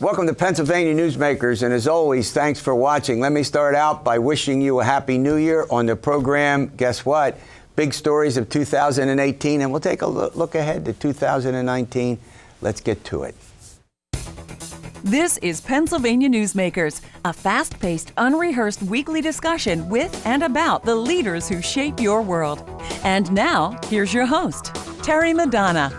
Welcome to Pennsylvania Newsmakers, and as always, thanks for watching. Let me start out by wishing you a Happy New Year. On the program, guess what? Big stories of 2018, and we'll take a look ahead to 2019. Let's get to it. This is Pennsylvania Newsmakers, a fast-paced, unrehearsed weekly discussion with and about the leaders who shape your world. And now, here's your host, Terry Madonna.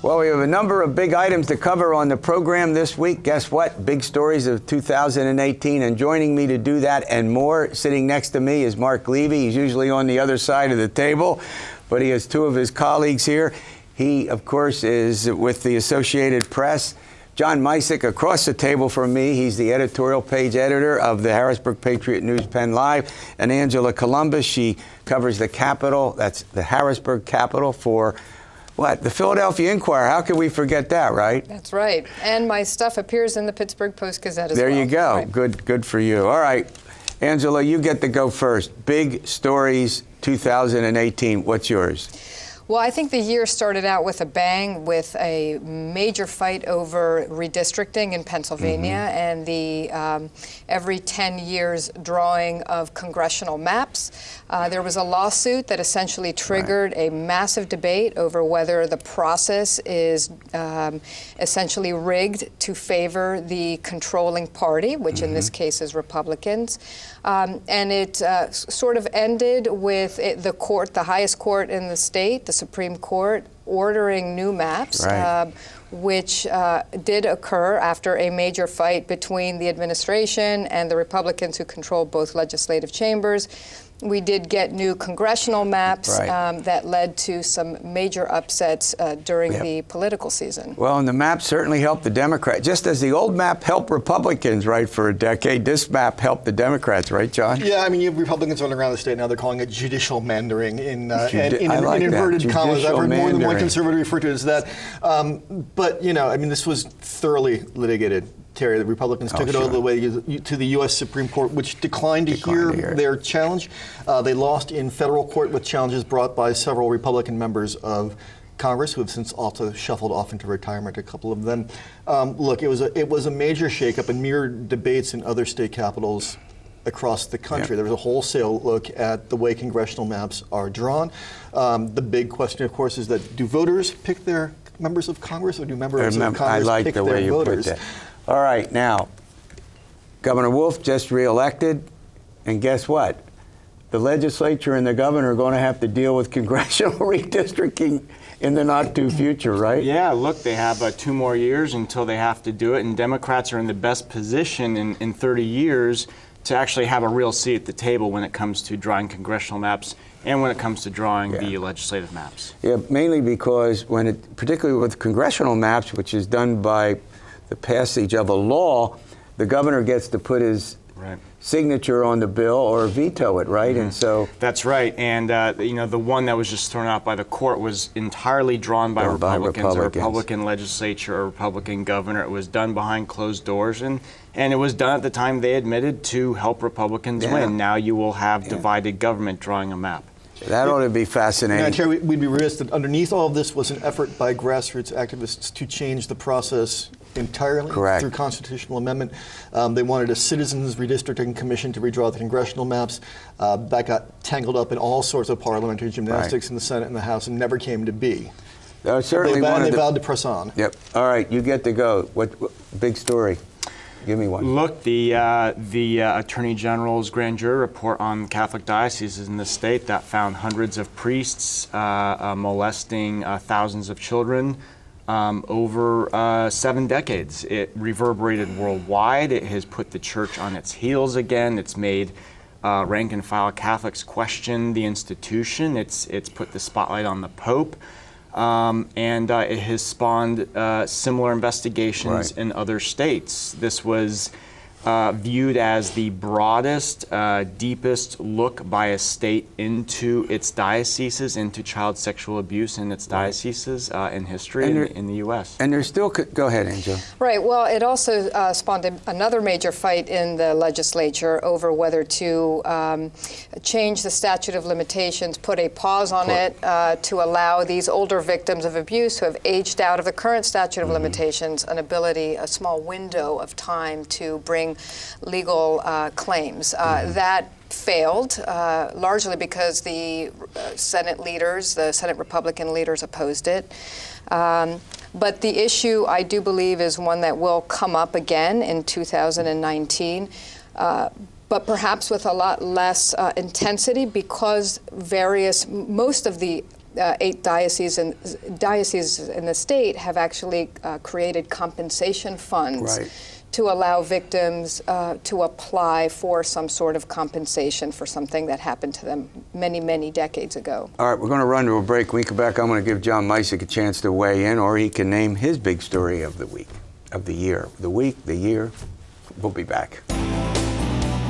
Well, we have a number of big items to cover on the program this week. Guess what? Big stories of 2018. And joining me to do that and more, sitting next to me, is Marc Levy. He's usually on the other side of the table, but he has two of his colleagues here. He, of course, is with the Associated Press. John Micek, across the table from me, he's the editorial page editor of the Harrisburg Patriot News PennLive. And Angela Couloumbis, she covers the Capitol, that's the Harrisburg Capitol for what? The Philadelphia Inquirer. How could we forget that, right? That's right. And my stuff appears in the Pittsburgh Post-Gazette as well. There you go. Right. Good for you. All right. Angela, you get to go first. Big stories 2018. What's yours? Well, I think the year started out with a bang with a major fight over redistricting in Pennsylvania and the every 10 years drawing of congressional maps. There was a lawsuit that essentially triggered a massive debate over whether the process is essentially rigged to favor the controlling party, which in this case is Republicans. And it sort of ended with the court, the highest court in the state, the Supreme Court, ordering new maps, which did occur after a major fight between the administration and the Republicans who control both legislative chambers. We did get new congressional maps that led to some major upsets during the political season. Well, and the map certainly helped the Democrats. Just as the old map helped Republicans, right, for a decade, this map helped the Democrats, right, John? Yeah, I mean, you have Republicans running around the state now. They're calling it judicial mandering in inverted commas. I've heard more than one conservative refer to it as that. But, you know, I mean, this was thoroughly litigated. Terry, the Republicans took it all the way to the U.S. Supreme Court, which declined to hear their challenge. They lost in federal court with challenges brought by several Republican members of Congress, who have since also shuffled off into retirement, a couple of them. Look, it was a major shakeup and mirrored debates in other state capitals across the country. There was a wholesale look at the way congressional maps are drawn. The big question, of course, is that do voters pick their members of Congress, or do members of Congress pick their voters? All right, now, Governor Wolf just reelected, and guess what? The legislature and the governor are going to have to deal with congressional redistricting in the not-too future, right? Yeah, look, they have 2 more years until they have to do it, and Democrats are in the best position in 30 years to actually have a real seat at the table when it comes to drawing congressional maps and when it comes to drawing the legislative maps. Yeah, mainly because particularly with congressional maps, which is done by the passage of a law, the governor gets to put his signature on the bill or veto it, right? And so that's right. And you know, the one that was just thrown out by the court was entirely drawn by Republicans. A Republican legislature, a Republican governor. It was done behind closed doors, and it was done at the time they admitted to help Republicans win. Now you will have divided government drawing a map. That ought to be fascinating. Now, Terry, we'd be remiss that underneath all of this was an effort by grassroots activists to change the process entirely through constitutional amendment. They wanted a citizens redistricting commission to redraw the congressional maps. That got tangled up in all sorts of parliamentary gymnastics in the Senate and the House and never came to be. Certainly they vowed to press on. Yep. All right, you get to go. What big story? Give me one. Look, the Attorney General's grand jury report on Catholic dioceses in the state that found hundreds of priests molesting thousands of children over 7 decades. It reverberated worldwide. It has put the church on its heels again. It's made rank and file Catholics question the institution. It's put the spotlight on the Pope. And it has spawned similar investigations in other states. This was viewed as the broadest, deepest look by a state into its dioceses, into child sexual abuse in its dioceses in history in the U.S. And there's still, go ahead, Angela. Right, well, it also spawned another major fight in the legislature over whether to change the statute of limitations, put a pause on it to allow these older victims of abuse who have aged out of the current statute of limitations an ability, a small window of time to bring legal claims. That failed, largely because the Senate leaders, the Senate Republican leaders, opposed it. But the issue, I do believe, is one that will come up again in 2019. But perhaps with a lot less intensity, because most of the 8 dioceses in the state have actually created compensation funds to allow victims to apply for some sort of compensation for something that happened to them many, many decades ago. All right, we're going to run to a break. When we come back, I'm going to give John Micek a chance to weigh in, or he can name his big story of the week, of the year. The week, the year. We'll be back.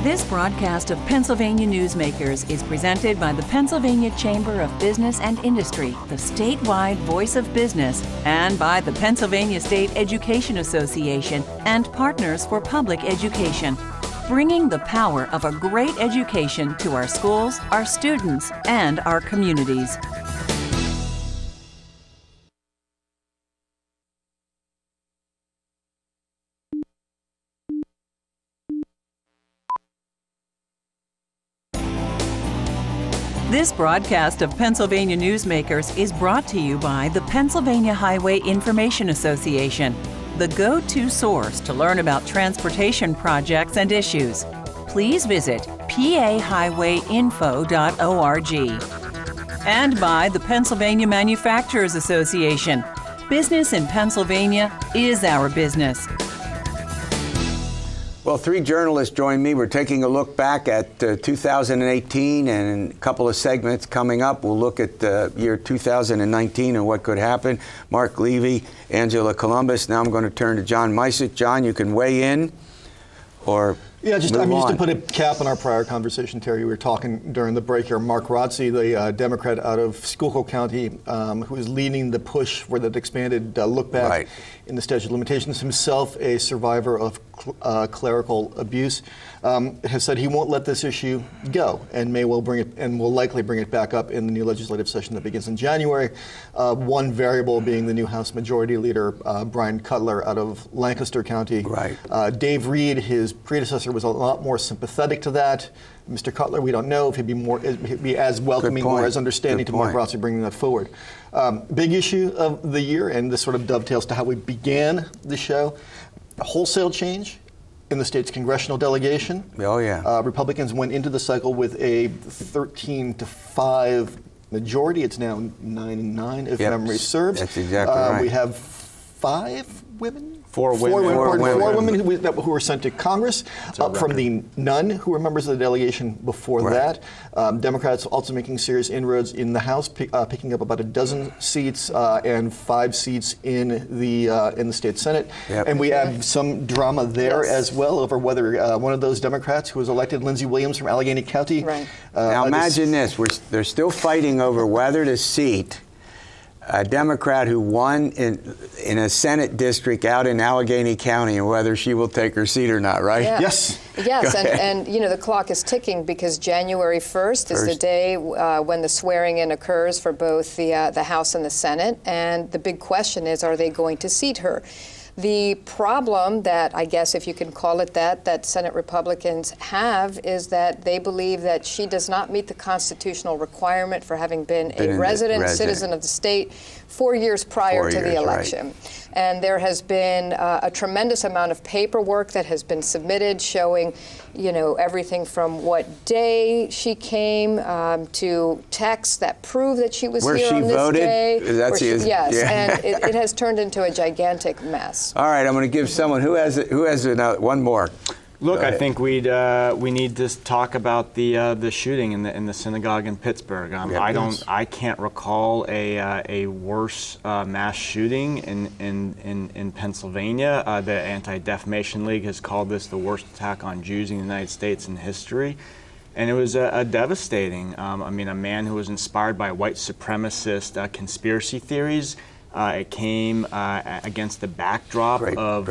This broadcast of Pennsylvania Newsmakers is presented by the Pennsylvania Chamber of Business and Industry, the statewide voice of business, and by the Pennsylvania State Education Association and Partners for Public Education, bringing the power of a great education to our schools, our students, and our communities. This broadcast of Pennsylvania Newsmakers is brought to you by the Pennsylvania Highway Information Association, the go-to source to learn about transportation projects and issues. Please visit pahighwayinfo.org. And by the Pennsylvania Manufacturers Association. Business in Pennsylvania is our business. Well, 3 journalists join me. We're taking a look back at 2018, and in a couple of segments coming up, we'll look at the year 2019 and what could happen. Marc Levy, Angela Couloumbis. Now I'm going to turn to John Micek. John, you can weigh in or just to put a cap on our prior conversation, Terry, we were talking during the break here. Mark Rotze, the Democrat out of Schuylkill County, who is leading the push for that expanded look back in the statute of limitations, himself a survivor of clerical abuse, has said he won't let this issue go and may well bring it, and will likely bring it back up in the new legislative session that begins in January. One variable being the new House Majority Leader, Brian Cutler out of Lancaster County. Dave Reed, his predecessor, was a lot more sympathetic to that. Mr. Cutler, we don't know if he'd be as welcoming or as understanding to Mark Rotze bringing that forward. Big issue of the year, and this sort of dovetails to how we began the show, wholesale change in the state's congressional delegation. Republicans went into the cycle with a 13-5 majority. It's now 9-9, if memory serves. That's exactly right. We have 5 women? Four women who were sent to Congress, up from the none who were members of the delegation before that. Democrats also making serious inroads in the House, picking up about a dozen seats and 5 seats in the state Senate. And we have some drama there as well over whether one of those Democrats who was elected, Lindsey Williams from Allegheny County. Now imagine this: they're still fighting over whether to seat a Democrat who won in a Senate district out in Allegheny County, and whether she will take her seat or not, right? Yes, and you know, the clock is ticking because January 1st is the day when the swearing in occurs for both the House and the Senate, and the big question is, are they going to seat her? The problem that, I guess if you can call it that Senate Republicans have is that they believe that she does not meet the constitutional requirement for having been a resident citizen of the state 4 years prior to the election. And there has been a tremendous amount of paperwork that has been submitted showing, you know, everything from what day she came to texts that prove that she was here on this day. And it has turned into a gigantic mess. All right, I'm going to give someone who has one more. Look, I think we need to talk about the shooting in the synagogue in Pittsburgh. I can't recall a worse mass shooting in Pennsylvania. The Anti-Defamation League has called this the worst attack on Jews in the United States in history. And it was a devastating. I mean, a man who was inspired by white supremacist conspiracy theories. It came against the backdrop of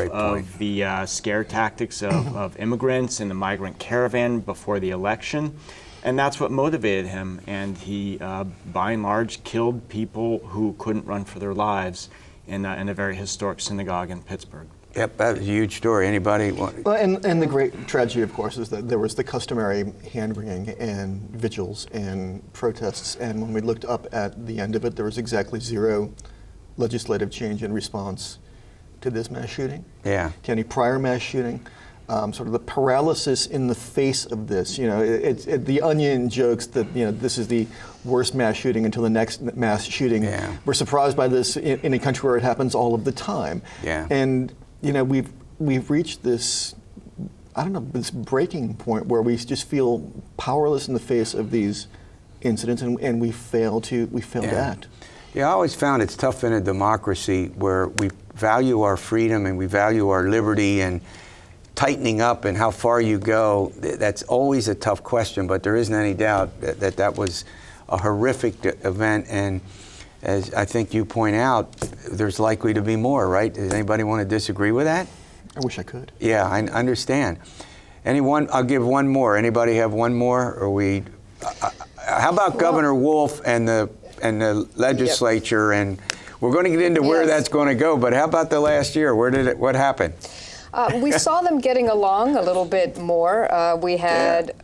the scare tactics of immigrants and the migrant caravan before the election. And that's what motivated him. And he, by and large, killed people who couldn't run for their lives in a very historic synagogue in Pittsburgh. Yep, that was a huge story. Anybody want? Well, and the great tragedy, of course, is that there was the customary hand-wringing and vigils and protests. And when we looked up at the end of it, there was exactly zero legislative change in response to this mass shooting. Yeah. To any prior mass shooting. Sort of the paralysis in the face of this. You know, the Onion jokes that, you know, this is the worst mass shooting until the next mass shooting. Yeah. We're surprised by this in a country where it happens all of the time. Yeah. And you know, we've reached this, I don't know, this breaking point where we just feel powerless in the face of these incidents, and we fail to act. Yeah, I always found it's tough in a democracy where we value our freedom and we value our liberty, and tightening up and how far you go, that's always a tough question, but there isn't any doubt that was a horrific event. And as I think you point out, there's likely to be more, right? Does anybody want to disagree with that? I wish I could. Yeah, I understand. Anyone? I'll give one more. Anybody have one more? Or we? How about Governor Wolf and the legislature? Yep. And we're going to get into where that's going to go. But how about the last year? What happened? We saw them getting along a little bit more. We had,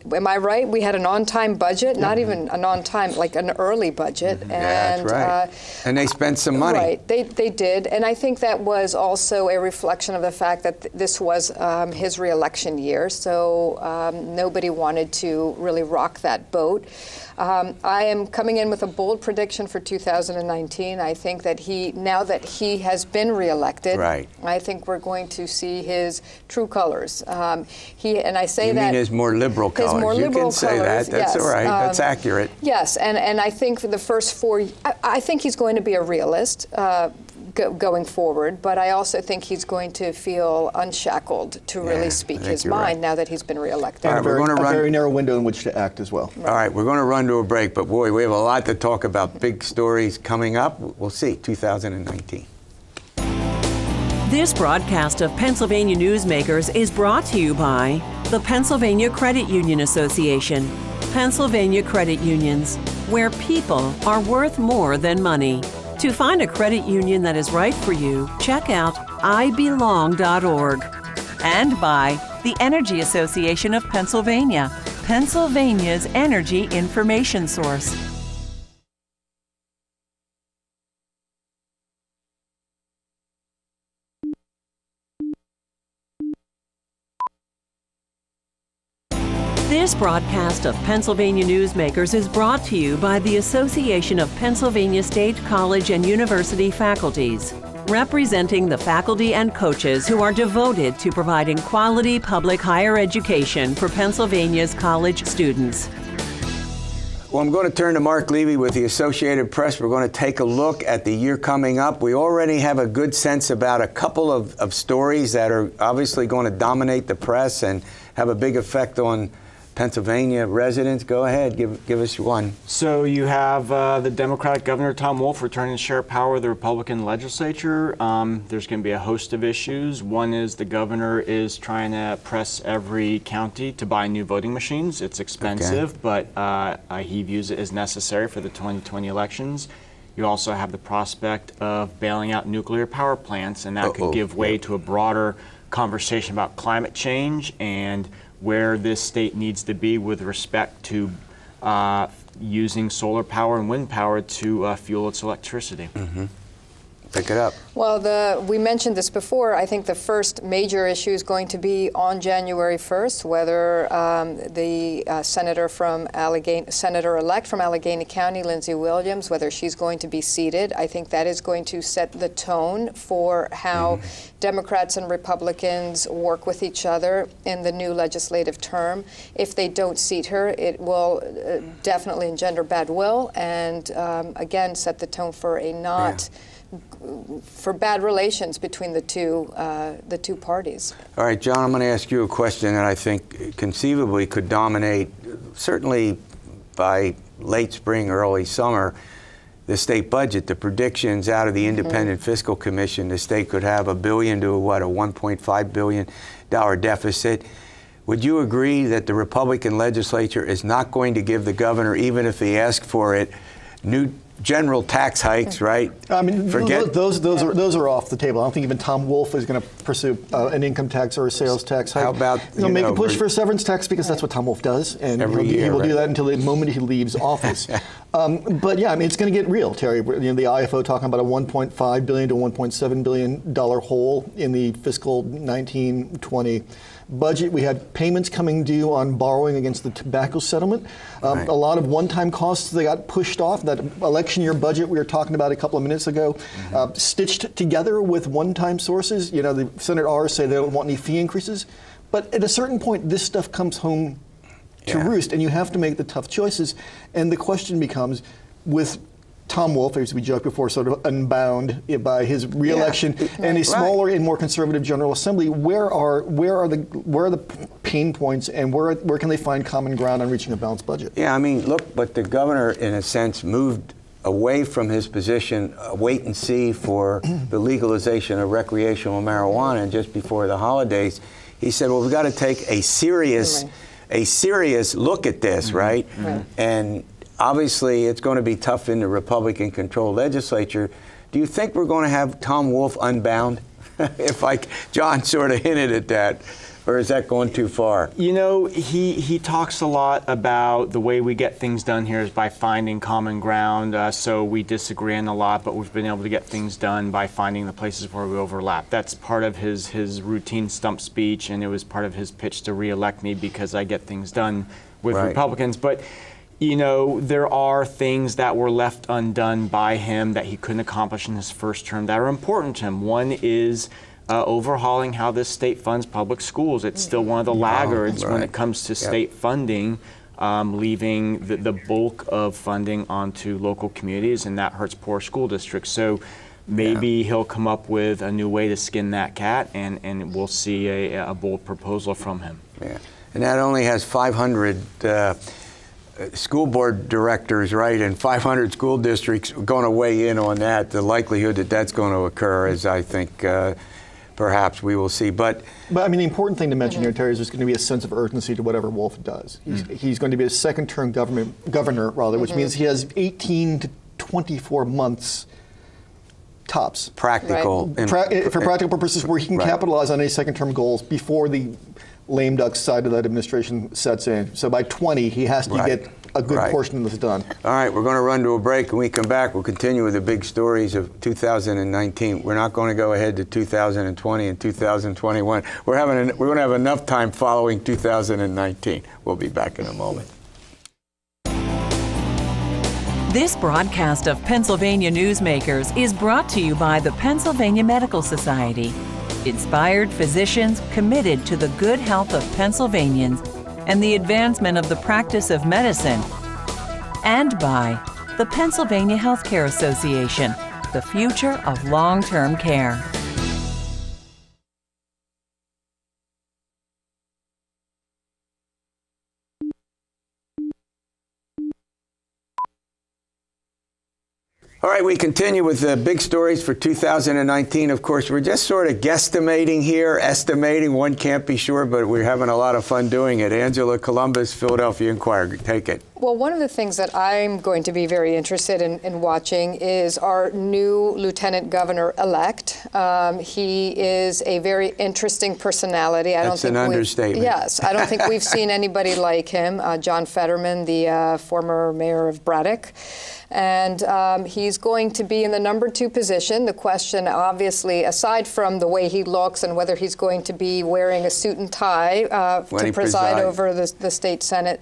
am I right? We had an on-time budget, not even an on-time, like an early budget. And, that's right. And they spent some money. Right, they did. And I think that was also a reflection of the fact that this was his re-election year, so nobody wanted to really rock that boat. I am coming in with a bold prediction for 2019. I think that now that he has been reelected, I think we're going to see his true colors. And I say that. You mean his more liberal colors? His more liberal colors. You can say that. That's all right. That's accurate. Yes, and I think for the first 4, I think he's going to be a realist. Going forward, but I also think he's going to feel unshackled to really speak his mind now that he's been reelected. And a very narrow window in which to act as well. All right, we're going to run to a break, but boy, we have a lot to talk about. Big stories coming up. We'll see, 2019. This broadcast of Pennsylvania Newsmakers is brought to you by the Pennsylvania Credit Union Association. Pennsylvania Credit Unions, where people are worth more than money. To find a credit union that is right for you, check out ibelong.org. And by the Energy Association of Pennsylvania, Pennsylvania's energy information source. This broadcast of Pennsylvania Newsmakers is brought to you by the Association of Pennsylvania State College and University Faculties, representing the faculty and coaches who are devoted to providing quality public higher education for Pennsylvania's college students. Well, I'm going to turn to Marc Levy with the Associated Press. We're going to take a look at the year coming up. We already have a good sense about a couple of stories that are obviously going to dominate the press and have a big effect on Pennsylvania residents. Go ahead, give us one. So you have the Democratic Governor Tom Wolf returning to share power with the Republican legislature. There's going to be a host of issues. One is the governor is trying to press every county to buy new voting machines. It's expensive, but he views it as necessary for the 2020 elections. You also have the prospect of bailing out nuclear power plants, and that could give way to a broader conversation about climate change and where this state needs to be with respect to using solar power and wind power to fuel its electricity. Pick it up. Well, we mentioned this before. I think the first major issue is going to be on January 1st, whether the Senator-elect from Allegheny County, Lindsey Williams, whether she's going to be seated. I think that is going to set the tone for how Democrats and Republicans work with each other in the new legislative term. If they don't seat her, it will definitely engender bad will and, again, set the tone for for bad relations between the two parties. All right, John, I'm going to ask you a question that I think conceivably could dominate, certainly by late spring, early summer, the state budget. The predictions out of the Independent Fiscal Commission, the state could have $1 billion to a $1.5 billion deficit. Would you agree that the Republican legislature is not going to give the governor, even if he asks for it, new general tax hikes, right? I mean, those are off the table. I don't think even Tom Wolf is going to pursue an income tax or a sales tax hike. How about make a push for a severance tax, because that's what Tom Wolf does, and he will do that until the moment he leaves office. But yeah, I mean, it's going to get real, Terry. The IFO talking about a $1.5 billion to $1.7 billion hole in the fiscal 19-20 budget. We had payments coming due on borrowing against the tobacco settlement. A lot of one-time costs that got pushed off. That election year budget we were talking about a couple of minutes ago, stitched together with one-time sources. The Senate R's say they don't want any fee increases. But at a certain point, this stuff comes home to roost, and you have to make the tough choices. And the question becomes, with Tom Wolf, as we joked before, sort of unbound by his reelection, and a smaller and more conservative General Assembly, where are the pain points, and where can they find common ground on reaching a balanced budget? Yeah, I mean, look, but the governor, in a sense, moved away from his position, wait and see for the legalization of recreational marijuana, and just before the holidays, he said, well, we've got to take a serious look at this, right? And obviously, it's going to be tough in the Republican-controlled legislature. Do you think we're going to have Tom Wolf unbound? If John sort of hinted at that, or is that going too far? He talks a lot about the way we get things done here is by finding common ground. So we disagree on a lot, but we've been able to get things done by finding the places where we overlap. That's part of his routine stump speech, and it was part of his pitch to reelect me because I get things done with Republicans. But there are things that were left undone by him that he couldn't accomplish in his first term that are important to him. One is overhauling how this state funds public schools. It's still one of the laggards when it comes to state funding, leaving the bulk of funding onto local communities, and that hurts poor school districts. So maybe he'll come up with a new way to skin that cat, and we'll see a bold proposal from him. Yeah, and that only has 500 school board directors, right, and 500 school districts going to weigh in on that. The likelihood that that's going to occur is, I think, perhaps we will see. But I mean, the important thing to mention here, Terry, is there's going to be a sense of urgency to whatever Wolf does. He's going to be a second-term governor, which means he has 18 to 24 months tops. Practical. For practical purposes, where he can capitalize on any second-term goals before the lame duck side of that administration sets in. So by 20, he has to get a good portion of this done. All right, we're going to run to a break. When we come back, we'll continue with the big stories of 2019. We're not going to go ahead to 2020 and 2021. We're going to have enough time following 2019. We'll be back in a moment. This broadcast of Pennsylvania Newsmakers is brought to you by the Pennsylvania Medical Society. Inspired physicians committed to the good health of Pennsylvanians and the advancement of the practice of medicine. And by the Pennsylvania Healthcare Association, the future of long-term care. All right, we continue with the big stories for 2019. Of course, we're just sort of guesstimating here, estimating. One can't be sure, but we're having a lot of fun doing it. Angela Couloumbis, Philadelphia Inquirer, take it. Well, one of the things that I'm going to be very interested in watching is our new Lieutenant Governor-elect. He is a very interesting personality. That's an understatement. Yes, I don't think we've seen anybody like him. John Fetterman, the former mayor of Braddock. And he's going to be in the number 2 position. The question, obviously, aside from the way he looks and whether he's going to be wearing a suit and tie to preside over the state Senate,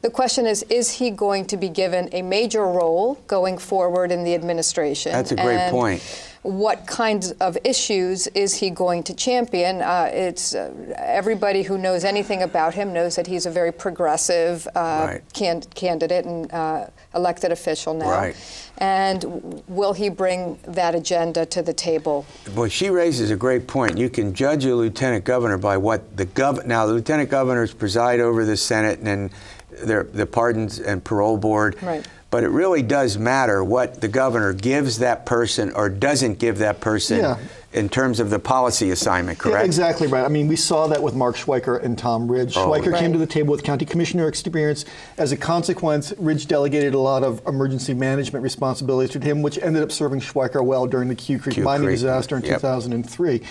the question is he going to be given a major role going forward in the administration? That's a great point. What kinds of issues is he going to champion? Everybody who knows anything about him knows that he's a very progressive candidate and elected official now. Right. And will he bring that agenda to the table? Well, she raises a great point. You can judge a lieutenant governor by what now the lieutenant governors preside over the Senate and the Pardons and Parole Board. Right. But it really does matter what the governor gives that person or doesn't give that person in terms of the policy assignment, correct? Yeah, exactly right. I mean, we saw that with Mark Schweiker and Tom Ridge. Schweiker came to the table with county commissioner experience. As a consequence, Ridge delegated a lot of emergency management responsibilities to him, which ended up serving Schweiker well during the Q Creek mining disaster in 2003.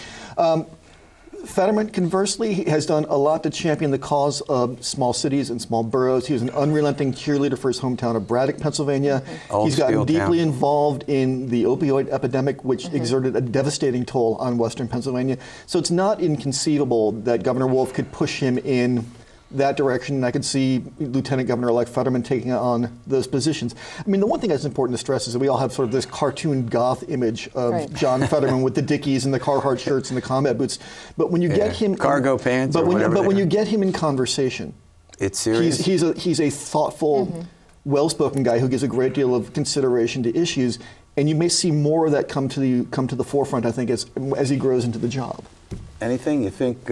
Fetterman, conversely, has done a lot to champion the cause of small cities and small boroughs. He was an unrelenting cheerleader for his hometown of Braddock, Pennsylvania. He's gotten deeply involved in the opioid epidemic, which exerted a devastating toll on western Pennsylvania. So it's not inconceivable that Governor Wolf could push him in that direction. I could see Lieutenant Governor-elect Fetterman taking on those positions. I mean, the one thing that's important to stress is that we all have sort of this cartoon goth image of John Fetterman with the Dickies and the Carhartt shirts and the combat boots. But when you get him cargo pants, but when you get him in conversation, it's serious. He's a thoughtful, well-spoken guy who gives a great deal of consideration to issues, and you may see more of that come to the forefront, I think, as he grows into the job. Anything you think?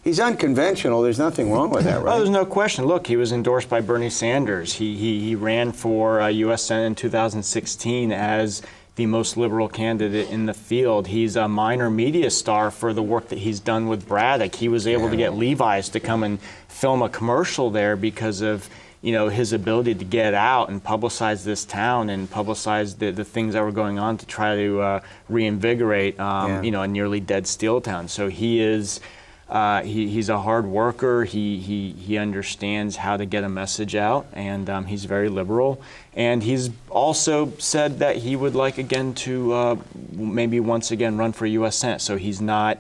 He's unconventional. There's nothing wrong with that, right? Oh, there's no question. Look, he was endorsed by Bernie Sanders. He ran for U.S. Senate in 2016 as the most liberal candidate in the field. He's a minor media star for the work that he's done with Braddock. He was able to get Levi's to come and film a commercial there because of his ability to get out and publicize this town and publicize the things that were going on to try to reinvigorate a nearly dead steel town. So he is. He's a hard worker. He understands how to get a message out, and he's very liberal. And he's also said that he would like again to maybe once again run for U.S. Senate. So he's not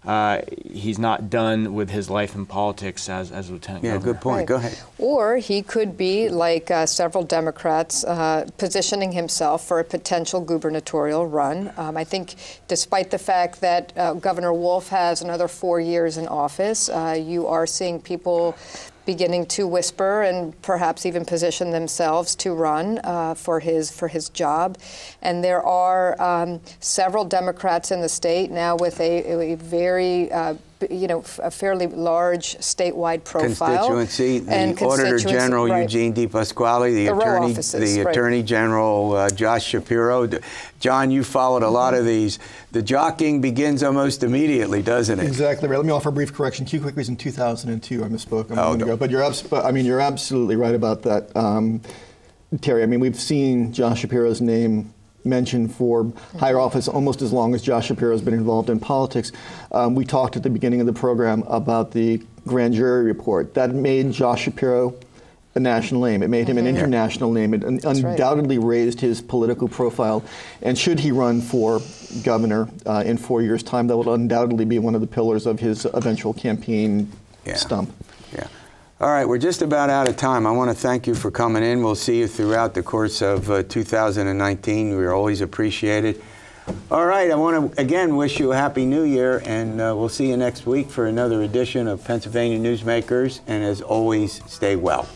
done with his life in politics as lieutenant governor. Yeah, good point. Right. Go ahead. Or he could be, like several Democrats, positioning himself for a potential gubernatorial run. I think despite the fact that Governor Wolf has another 4 years in office, you are seeing people beginning to whisper and perhaps even position themselves to run for his job. And there are several Democrats in the state now with a very a fairly large statewide profile. Constituency, the Auditor General Eugene D. Pasquale, the Attorney General Josh Shapiro. John, you followed a lot of these. The jockeying begins almost immediately, doesn't it? Exactly right. Let me offer a brief correction. Q Quick was in 2002. I misspoke a moment ago. But you're absolutely right about that, Terry. I mean, we've seen Josh Shapiro's name mentioned for higher office almost as long as Josh Shapiro has been involved in politics. We talked at the beginning of the program about the grand jury report. That made Josh Shapiro a national name. It made him an international name. It undoubtedly raised his political profile. And should he run for governor in 4 years' time, that will undoubtedly be one of the pillars of his eventual campaign stump. Yeah. All right, we're just about out of time. I want to thank you for coming in. We'll see you throughout the course of 2019. We're always appreciated. All right, I want to again wish you a Happy New Year, and we'll see you next week for another edition of Pennsylvania Newsmakers. And as always, stay well.